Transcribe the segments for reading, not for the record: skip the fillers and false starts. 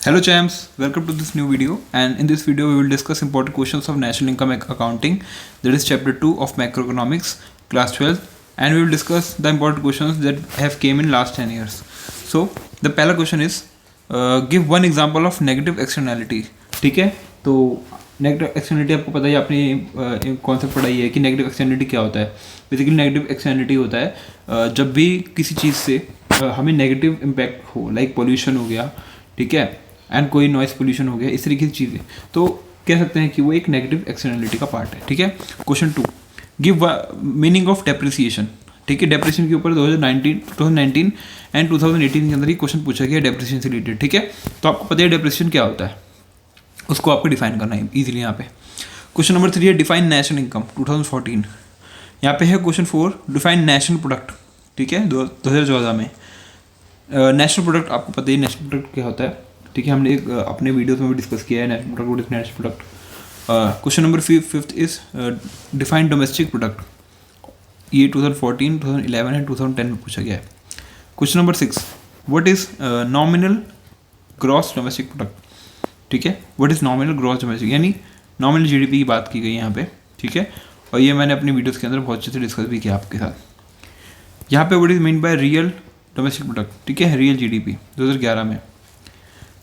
Hello champs, welcome to this new video, and in this video we will discuss important questions of national income accounting, that is chapter 2 of macroeconomics class 12, and we will discuss the important questions that have came in last 10 years. So the पहला question is give one example of negative externality. ठीक है, तो negative externality आपको पता है, आपने concept पढ़ाई है कि नेगेटिव एक्सटर्नलिटी क्या होता है. बेसिकली नेगेटिव एक्सटर्नलिटी होता है जब भी किसी चीज़ से हमें नेगेटिव इम्पैक्ट हो, लाइक पोल्यूशन हो गया, ठीक है, एंड कोई नॉइस पोल्यूशन हो गया, इस तरीके की चीज़ें, तो कह सकते हैं कि वो एक नेगेटिव एक्सटर्नलिटी का पार्ट है. ठीक है. Question 2, give meaning of depreciation. ठीक है, डेप्रिसिएशन के ऊपर 2019 एंड 2018 के अंदर ही क्वेश्चन पूछा गया डेप्रिसिएशन से रिलेटेड. ठीक है, तो आपको पता है डेप्रिसिएशन क्या होता है, उसको आपको डिफाइन करना है इजीली. यहाँ पे क्वेश्चन नंबर 3 है डिफाइन नेशनल इनकम 2014. यहाँ पे है क्वेश्चन 4 डिफाइन नेशनल प्रोडक्ट. ठीक है, 2014 में नेशनल प्रोडक्ट आपको पता है नेशनल प्रोडक्ट क्या होता है. ठीक है, हमने अपने वीडियोस में भी डिस्कस किया है national product, what is national product. Question number 5 is define domestic product. ये 2014, 2011 एंड 2010 में पूछा गया है. Question number 6 what is nominal gross domestic product. ठीक है, what is nominal gross domestic, यानी नॉमिनल जीडीपी की बात की गई यहाँ पे. ठीक है, और ये मैंने अपनी वीडियोस के अंदर बहुत अच्छे से डिस्कस भी किया आपके साथ. यहाँ पे what is mean by real domestic product. ठीक है, रियल जीडीपी 2011 में.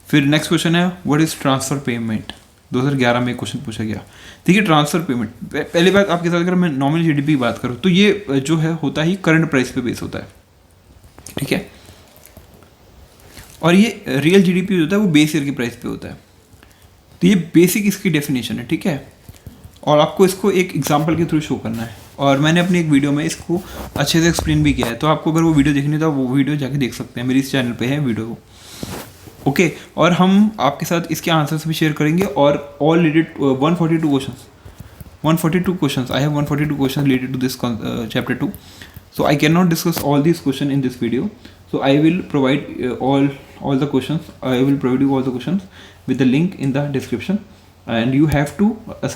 फिर नेक्स्ट क्वेश्चन है व्हाट इज ट्रांसफर पेमेंट. 2011 में क्वेश्चन पूछा गया. ठीक है, ट्रांसफर पेमेंट, पहली बात आपके साथ अगर मैं नॉमिनल जीडीपी की बात करूँ तो ये जो है होता ही करंट प्राइस पे बेस होता है. ठीक है, और ये रियल जीडीपी होता है वो बेस ईयर की प्राइस पे होता है. तो ये बेसिक इसकी डेफिनेशन है. ठीक है, और आपको इसको एक एग्जांपल के थ्रू शो करना है, और मैंने अपनी एक वीडियो में इसको अच्छे से एक्सप्लेन भी किया है. तो आपको अगर वो वीडियो देखनी है तो वो वीडियो जाके देख सकते हैं, मेरी इस चैनल पे है वीडियो. ओके, और हम आपके साथ इसके आंसर्स भी शेयर करेंगे, और all related 142 questions I have 142 questions related to this chapter 2. So I can not discuss all this question in this video. So I will provide all the questions. I will provide you all the questions with the link in the description, and you have to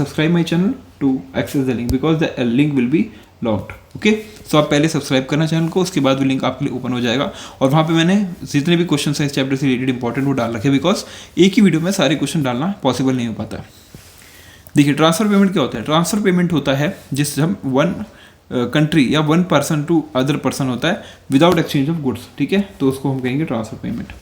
subscribe my channel to access the link because the link will be locked. Okay, so आप पहले subscribe करना channel को, उसके बाद वो link आपके लिए open हो जाएगा, और वहाँ पे मैंने जितने भी क्वेश्चन हैं इस चैप्टर से रिलेटेड इंपॉर्टेंट वो डाल रखे, बिकॉज एक ही वीडियो में सारे क्वेश्चन डालना पॉसिबल नहीं हो पाता. देखिए, ट्रांसफर पेमेंट क्या होता है. ट्रांसफर पेमेंट होता है जिस हम वन कंट्री या one person to other person होता है विदाउट एक्सचेंज ऑफ गुड्स. ठीक है, तो उसको हम कहेंगे transfer payment,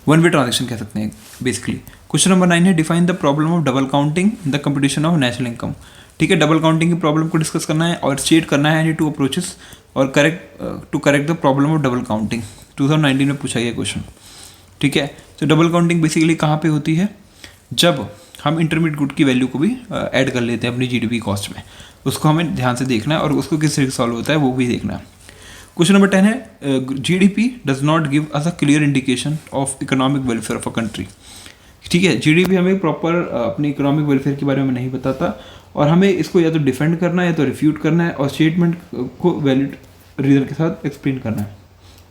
one way transaction कह सकते हैं बेसिकली. क्वेश्चन नंबर 9 है define the problem of double counting in the competition of national income. ठीक है, डबल काउंटिंग की प्रॉब्लम को डिस्कस करना है और स्टेट करना है एनी टू अप्रोचेस और correct the problem of double counting. 2019 में पूछा गया क्वेश्चन. ठीक है, तो डबल काउंटिंग बेसिकली कहाँ पे होती है, जब हम इंटरमीडिएट गुड की वैल्यू को भी ऐड कर लेते हैं अपनी जीडीपी कॉस्ट में, उसको हमें ध्यान से देखना है, और उसको किस तरीके से सॉल्व होता है वो भी देखना है. क्वेश्चन नंबर 10 है GDP does not give us a clear indication of economic welfare of a country. ठीक है, जीडीपी हमें प्रॉपर अपनी इकोनॉमिक वेलफेयर के बारे में नहीं बताता, और हमें इसको या तो डिफेंड करना है या तो रिफ्यूट करना है, और स्टेटमेंट को वैलिड रीजन के साथ एक्सप्लेन करना है.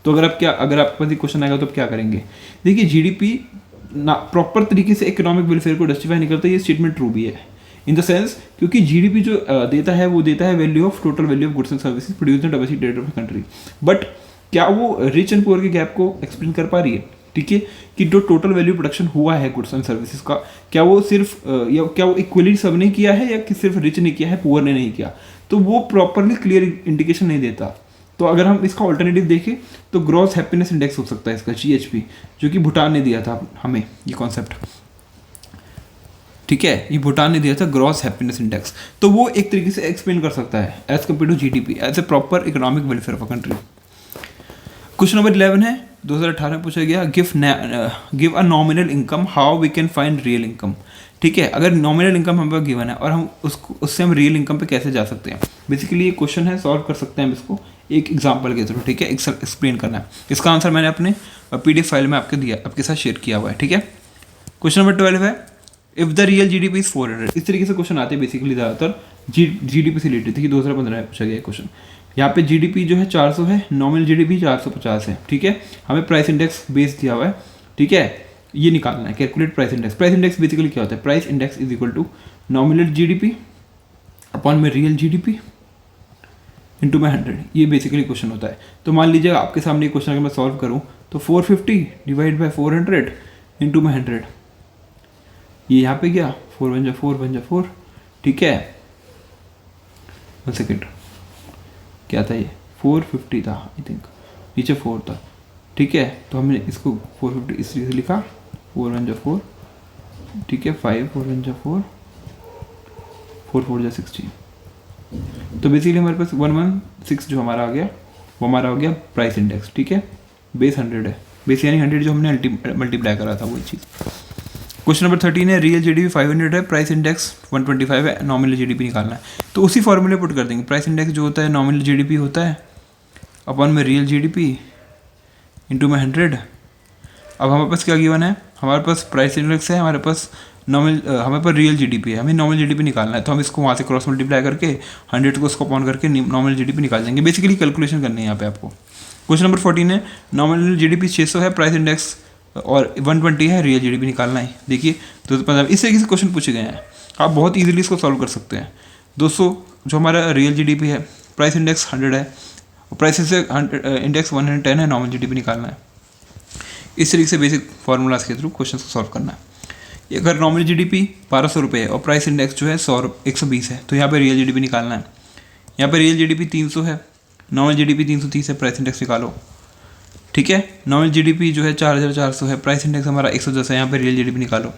तो अगर आपके पास क्वेश्चन आएगा तो आप क्या करेंगे. देखिए, जीडीपी ना प्रॉपर तरीके से इकोनॉमिक वेलफेयर को जस्टिफाई नहीं करता, ये स्टेटमेंट ट्रू भी है इन द सेंस, क्योंकि जीडीपी जो देता है वो देता है value of total value of goods and services produced in domestic territory of country. But क्या वो रिच एंड पुअर के गैप को एक्सप्लेन कर पा रही है. ठीक है, कि जो टोटल वैल्यू प्रोडक्शन हुआ है गुड्स एंड सर्विसेज का, क्या वो सिर्फ या क्या वो इक्वली सबने किया है, या कि सिर्फ रिच ने किया है पुअर ने नहीं किया, तो वो प्रॉपरली क्लियर इंडिकेशन नहीं देता. तो अगर हम इसका ऑल्टरनेटिव देखें तो ग्रॉस हैप्पीनेस इंडेक्स हो सकता है इसका, GHP, जो कि भूटान ने दिया था हमें ये कॉन्सेप्ट. ठीक है, ये भूटान ने दिया था ग्रॉस हैप्पीनेस इंडेक्स, तो वो एक तरीके से एक्सप्लेन कर सकता है as compare to GDP as a proper economic welfare of a country. Question number 11 है 2018 में पूछा गया give a nominal income how we can find real income. ठीक है, अगर नॉमिनल इनकम हमें गिवन है और हम उससे हम रियल इनकम पे कैसे जा सकते हैं, बेसिकली ये क्वेश्चन है, सॉल्व कर सकते हैं हम इसको एक एग्जांपल के थ्रू. ठीक है, एक्सप्लेन करना है. इसका आंसर मैंने अपने PDF फाइल में आपके साथ शेयर किया हुआ है. ठीक है, क्वेश्चन नंबर 12 है if the real GDP is 400. इस तरीके से क्वेश्चन आते हैं बेसिकली ज़्यादातर जीडीपी से रिलेटेड. थी 2015 में पूछा गया क्वेश्चन. यहाँ पे जीडीपी जो है 400 है, नॉमिनल जीडीपी 450 है. ठीक है, हमें प्राइस इंडेक्स बेस दिया हुआ है. ठीक है, ये निकालना है, calculate price index. Price index basically क्या होता है, price index is equal to nominal GDP upon में रियल जीडीपी इंटू में 100. ये बेसिकली क्वेश्चन होता है. तो मान लीजिए आपके सामने क्वेश्चन अगर मैं सॉल्व करूँ तो 450 डिवाइड बाई 400 इंटू में 100, ये यहाँ पे गया 4 1 जा 4 1 जा 4, ठीक है। 1 सेकेंड, क्या था ये 450 था आई थिंक, नीचे 4 था, ठीक है। तो हमने इसको 450 इस तरीके से लिखा, 4 1 जा 4, ठीक है, 5 4 1 जा 4, 4 4 जा 16। तो बेसिकली हमारे पास 116 जो हमारा आ गया वो हमारा हो गया प्राइस इंडेक्स, ठीक है। बेस 100 है, बेस यानी 100 जो हमने मल्टीप्लाई करा था वही चीज़। क्वेश्चन नंबर 13 है, रियल जीडीपी 500 है, प्राइस इंडेक्स 125 है, नॉमिनल जीडीपी निकालना है। तो उसी फॉर्मूले पुट कर देंगे, प्राइस इंडेक्स जो होता है नॉमिनल जीडीपी होता है अपन में रियल जीडीपी इंटू में 100। अब हमारे पास क्या गिवन है, हमारे पास प्राइस इंडेक्स है, हमारे पास हमारे पास रियल जीडीपी है, हमें नॉमिनल जीडीपी निकालना है। तो हम इसको वहाँ से क्रॉस मल्टीप्लाई करके 100 को स्कोप ऑन करके नॉमिनल जीडीपी निकाल देंगे। बेसिकली कैलकुलेशन करनी है यहाँ पे आपको। क्वेश्चन नंबर 14 है, नॉमिनल जीडीपी 600 है, प्राइस इंडेक्स और 120 है, रियल जीडीपी निकालना है। देखिए तो मतलब इस तरीके से क्वेश्चन पूछे गए हैं, आप बहुत ईजिली इसको सॉल्व कर सकते हैं। दोस्तों जो हमारा रियल जीडीपी है, प्राइस इंडेक्स 100 है, प्राइस से इंडेक्स 110 है, नॉमिनल जीडीपी निकालना है। इस तरीके से बेसिक फार्मूलाज के थ्रू क्वेश्चन को सॉल्व करना है। अगर नॉमिनल जीडीपी 1200 रुपये है और प्राइस इंडेक्स जो है 120 है, तो यहाँ पे रियल जीडीपी निकालना है। यहाँ पे रियल जीडीपी 300 है, नॉमिनल जीडीपी 330 है, प्राइस इंडेक्स निकालो, ठीक है। नॉमिनल जीडीपी जो है 4400 है, प्राइस इंडेक्स हमारा 110 है, यहाँ पे रियल जीडीपी निकालो,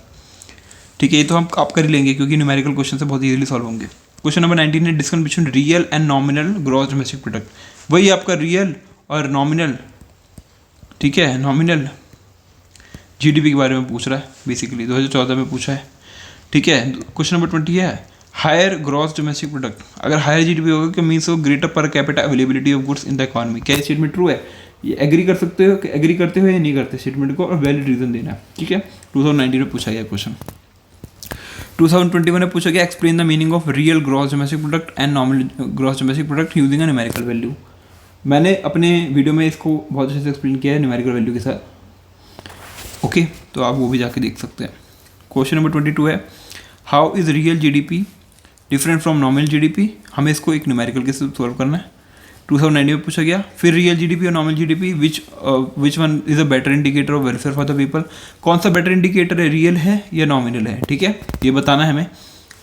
ठीक है। ये तो हम आप कर ही लेंगे क्योंकि न्यूमेरिकल क्वेश्चन से बहुत इजीली सॉल्व होंगे। क्वेश्चन नंबर 19 है, discuss between real and nominal gross domestic product. वही आपका रियल और नॉमिनल, ठीक है, नॉमिनल जीडीपी के बारे में पूछ रहा है, बेसिकली 2014 में पूछा है, ठीक है। क्वेश्चन नंबर 20 है, हायर ग्रॉस डोमेस्टिक प्रोडक्ट। अगर हायर जीडीपी होगा क्या मीन्स हो greater per capita availability of goods in the economy. क्या स्टेटमेंट ट्रू है? ये एग्री कर सकते हो, एग्री करते हो या नहीं करते स्टेटमेंट को, और वैलिड रीजन देना है, ठीक है। 2019 में पूछा गया क्वेश्चन। 2021 में पूछा गया, explain the meaning of real gross domestic product and nominal gross domestic product using a numerical value. मैंने अपने वीडियो में इसको बहुत अच्छे से एक्सप्लेन किया है न्यूमेरिकल वैल्यू के साथ, ओके, तो आप वो भी जाके देख सकते हैं। क्वेश्चन नंबर 22 है, how is real GDP different from nominal GDP. हमें इसको एक न्यूमेरिकल के साथ सॉल्व करना है। 2019 में पूछा गया, फिर रियल जीडीपी और nominal GDP which one is a better indicator of welfare for the people. कौन सा बेटर इंडिकेटर है, रियल है या नॉमिनल है, ठीक है, ये बताना है हमें।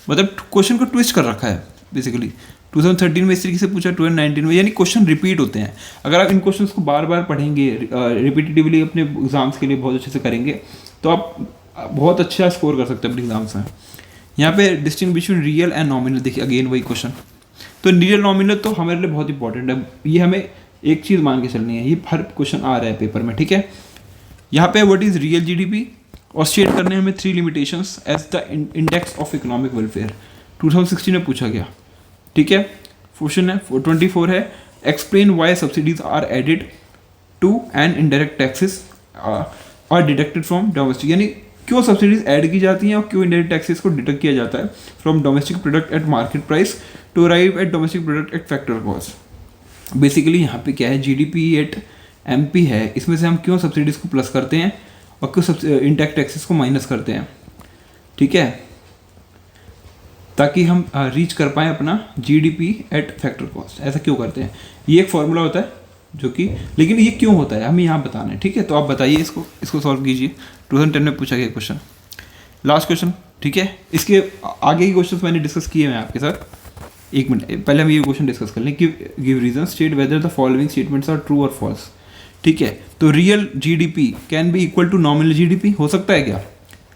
मतलब क्वेश्चन को ट्विस्ट कर रखा है बेसिकली। 2013 में इस तरीके से पूछा, 2019 में, यानी क्वेश्चन रिपीट होते हैं। अगर आप इन क्वेश्चंस को बार बार पढ़ेंगे, रिपीटेटिवली अपने एग्जाम्स के लिए बहुत अच्छे से करेंगे, तो आप बहुत अच्छा स्कोर कर सकते हैं अपने एग्जाम्स में। यहाँ पे distinguish between real and nominal, देखिए अगेन वही क्वेश्चन। तो रियल नॉमिनल तो हमारे लिए बहुत इंपॉर्टेंट है, ये हमें एक चीज़ मान के चलनी है, ये हर क्वेश्चन आ रहा है पेपर में, ठीक है। यहाँ पे व्हाट इज़ रियल जीडीपी और स्टेट करने हमें 3 limitations as the index of economic welfare. 2016 में पूछा गया, ठीक है। क्वेश्चन है 24 है, explain why subsidies are added to and indirect taxes are deducted from domestic. यानी क्यों सब्सिडीज ऐड की जाती हैं और क्यों इनडायरेक्ट टैक्सेस को डिडक्ट किया जाता है from domestic product at market price to arrive at domestic product at factor cost. Basically यहाँ पे क्या है, जीडीपी एट एमपी है, इसमें से हम क्यों सब्सिडीज को प्लस करते हैं और क्यों इनडायरेक्ट टैक्सेस को माइनस करते हैं, ठीक है, ताकि हम रीच कर पाएँ अपना जीडीपी एट फैक्टर कॉस्ट। ऐसा क्यों करते हैं, ये एक फॉर्मूला होता है जो कि, लेकिन ये क्यों होता है हमें यहाँ बताना है, ठीक है। तो आप बताइए, इसको सॉल्व कीजिए। 2010 में पूछा गया क्वेश्चन, लास्ट क्वेश्चन, ठीक है। इसके आगे के क्वेश्चन मैंने डिस्कस किए हैं आपके साथ। एक मिनट पहले हम ये क्वेश्चन डिस्कस कर लें। Give reason, state whether the following statements are true और फॉल्स, ठीक है। तो real GDP can be equal to nominal GDP, हो सकता है क्या।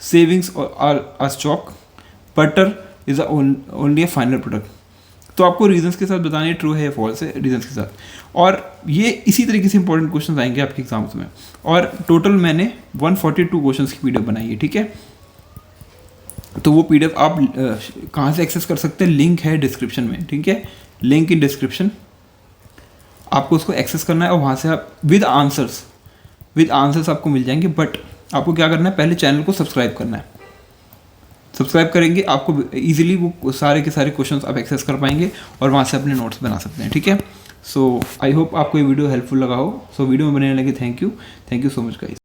Savings are stock, butter is only a final product. तो आपको रीजंस के साथ बताने ट्रू है या फॉल्स है, रीजंस के साथ। और ये इसी तरीके से इंपॉर्टेंट क्वेश्चन आएंगे आपके एग्जाम्स में। और टोटल मैंने 142 क्वेश्चन की पीडीएफ बनाई है, ठीक है। तो वो पीडीएफ आप कहाँ से एक्सेस कर सकते हैं, लिंक है डिस्क्रिप्शन में, ठीक है, लिंक इन डिस्क्रिप्शन। आपको उसको एक्सेस करना है और वहाँ से आप विद आंसर्स आपको मिल जाएंगे। बट आपको क्या करना है, पहले चैनल को सब्सक्राइब करना है। सब्सक्राइब करेंगे आपको इजीली वो सारे के सारे क्वेश्चंस आप एक्सेस कर पाएंगे और वहाँ से अपने नोट्स बना सकते हैं, ठीक है। सो आई होप आपको ये वीडियो हेल्पफुल लगा हो। सो वीडियो में बने रहने के thank you so much guys.